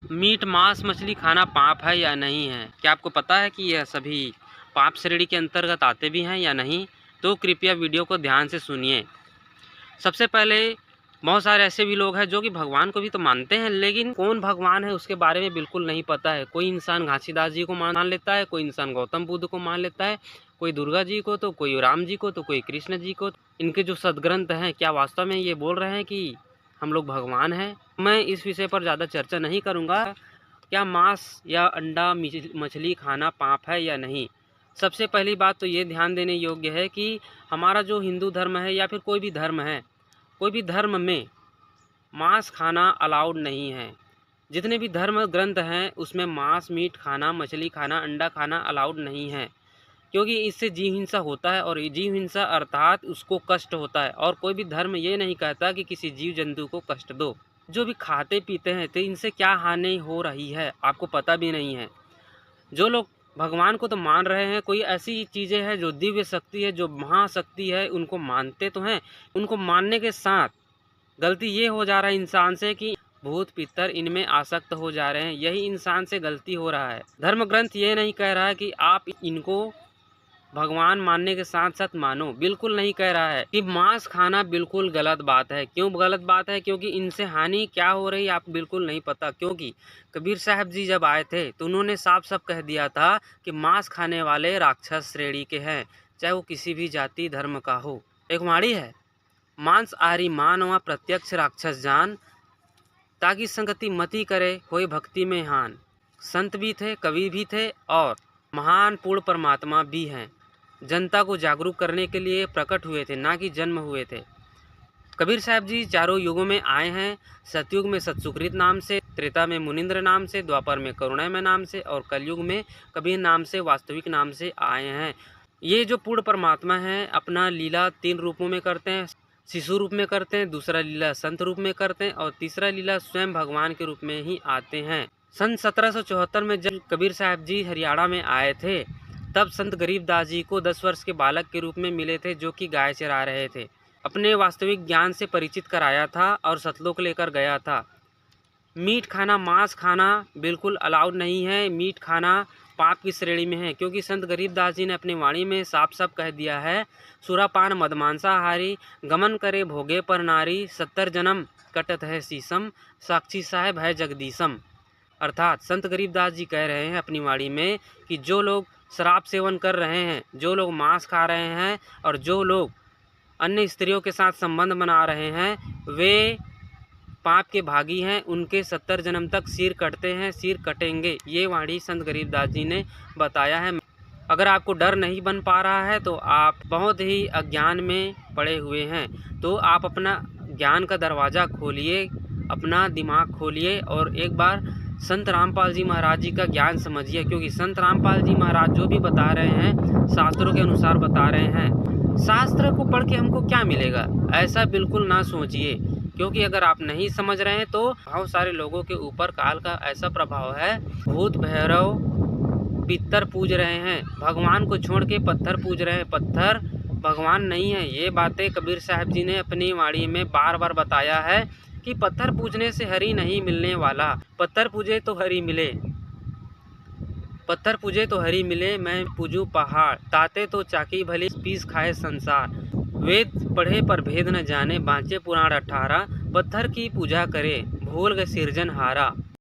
Meet, मांस, मछली खाना पाप है या नहीं है? क्या आपको पता है कि यह सभी पाप श्रेणी के अंतर्गत आते भी हैं या नहीं? तो कृपया वीडियो को ध्यान से सुनिए। सबसे पहले बहुत सारे ऐसे भी लोग हैं जो कि भगवान को भी तो मानते हैं, लेकिन कौन भगवान है उसके बारे में बिल्कुल नहीं पता है। कोई इंसान घासीदास जी को मान लेता है, कोई इंसान गौतम बुद्ध को मान लेता है, कोई दुर्गा जी को, तो कोई राम जी को, तो कोई कृष्ण जी को। इनके जो सदग्रंथ हैं, क्या वास्तव में ये बोल रहे हैं कि हम लोग भगवान हैं? मैं इस विषय पर ज़्यादा चर्चा नहीं करूँगा। क्या मांस या अंडा, मछली खाना पाप है या नहीं? सबसे पहली बात तो ये ध्यान देने योग्य है कि हमारा जो हिंदू धर्म है या फिर कोई भी धर्म है, कोई भी धर्म में मांस खाना अलाउड नहीं है। जितने भी धर्म ग्रंथ हैं उसमें मांस, मीट खाना, मछली खाना, अंडा खाना अलाउड नहीं है, क्योंकि इससे जीव हिंसा होता है और जीव हिंसा अर्थात उसको कष्ट होता है। और कोई भी धर्म ये नहीं कहता कि किसी जीव जंतु को कष्ट दो। जो भी खाते पीते हैं तो इनसे क्या हानि हो रही है आपको पता भी नहीं है। जो लोग भगवान को तो मान रहे हैं, कोई ऐसी चीज़ें हैं जो दिव्य शक्ति है, जो महाशक्ति है, उनको मानते तो हैं। उनको मानने के साथ गलती ये हो जा रहा है इंसान से कि भूत पितर इनमें आसक्त हो जा रहे हैं। यही इंसान से गलती हो रहा है। धर्म ग्रंथ ये नहीं कह रहा है कि आप इनको भगवान मानने के साथ साथ मानो, बिल्कुल नहीं कह रहा है कि मांस खाना बिल्कुल गलत बात है। क्यों गलत बात है? क्योंकि इनसे हानि क्या हो रही है आपको बिल्कुल नहीं पता। क्योंकि कबीर साहब जी जब आए थे तो उन्होंने साफ साफ कह दिया था कि मांस खाने वाले राक्षस श्रेणी के हैं, चाहे वो किसी भी जाति धर्म का हो। एक वाणी है, मांसाहारी मानवा प्रत्यक्ष राक्षस जान, ताकि संगति मति करे होए भक्ति में हान। संत भी थे, कवि भी थे और महान पूर्ण परमात्मा भी हैं। जनता को जागरूक करने के लिए प्रकट हुए थे, ना कि जन्म हुए थे। कबीर साहब जी चारों युगों में आए हैं। सतयुग में सतसुकृत नाम से, त्रेता में मुनिंद्र नाम से, द्वापर में करुणामय नाम से और कलयुग में कबीर नाम से, वास्तविक नाम से आए हैं। ये जो पूर्ण परमात्मा हैं अपना लीला 3 रूपों में करते हैं। शिशु रूप में करते हैं, दूसरा लीला संत रूप में करते हैं और तीसरा लीला स्वयं भगवान के रूप में ही आते हैं। सन 1774 में जब कबीर साहब जी हरियाणा में आए थे, तब संत गरीबदास जी को 10 वर्ष के बालक के रूप में मिले थे, जो कि गाय चरा रहे थे। अपने वास्तविक ज्ञान से परिचित कराया था और सतलोक लेकर गया था। मीट खाना, मांस खाना बिल्कुल अलाउड नहीं है। मीट खाना पाप की श्रेणी में है, क्योंकि संत गरीबदास जी ने अपनी वाणी में साफ साफ कह दिया है, सुरापान मदमांसाहारी गमन करे भोगे पर नारी, 70 जन्म कटत है शीशम, साक्षी साहेब है जगदीशम। अर्थात संत गरीबदास जी कह रहे हैं अपनी वाणी में कि जो लोग शराब सेवन कर रहे हैं, जो लोग मांस खा रहे हैं और जो लोग अन्य स्त्रियों के साथ संबंध बना रहे हैं, वे पाप के भागी हैं। उनके 70 जन्म तक सिर कटते हैं, सिर कटेंगे। ये वाणी संत गरीबदास जी ने बताया है। अगर आपको डर नहीं बन पा रहा है तो आप बहुत ही अज्ञान में पड़े हुए हैं। तो आप अपना ज्ञान का दरवाज़ा खोलिए, अपना दिमाग खोलिए और एक बार संत रामपाल जी महाराज जी का ज्ञान समझिए। क्योंकि संत रामपाल जी महाराज जो भी बता रहे हैं शास्त्रों के अनुसार बता रहे हैं। शास्त्र को पढ़ के हमको क्या मिलेगा, ऐसा बिल्कुल ना सोचिए। क्योंकि अगर आप नहीं समझ रहे हैं तो बहुत सारे लोगों के ऊपर काल का ऐसा प्रभाव है, भूत भैरव पितर पूज रहे हैं, भगवान को छोड़ के पत्थर पूज रहे हैं। पत्थर भगवान नहीं है। ये बातें कबीर साहब जी ने अपनी वाणी में बार बार बताया है कि पत्थर पूजने से हरि नहीं मिलने वाला। पत्थर पूजे तो हरि मिले, पत्थर पूजे तो हरि मिले, मैं पूजू पहाड़, ताते तो चाकी भली पीस खाए संसार। वेद पढ़े पर भेद न जाने, बाँचे पुराण 18, पत्थर की पूजा करे भूल गए सिरजन हारा।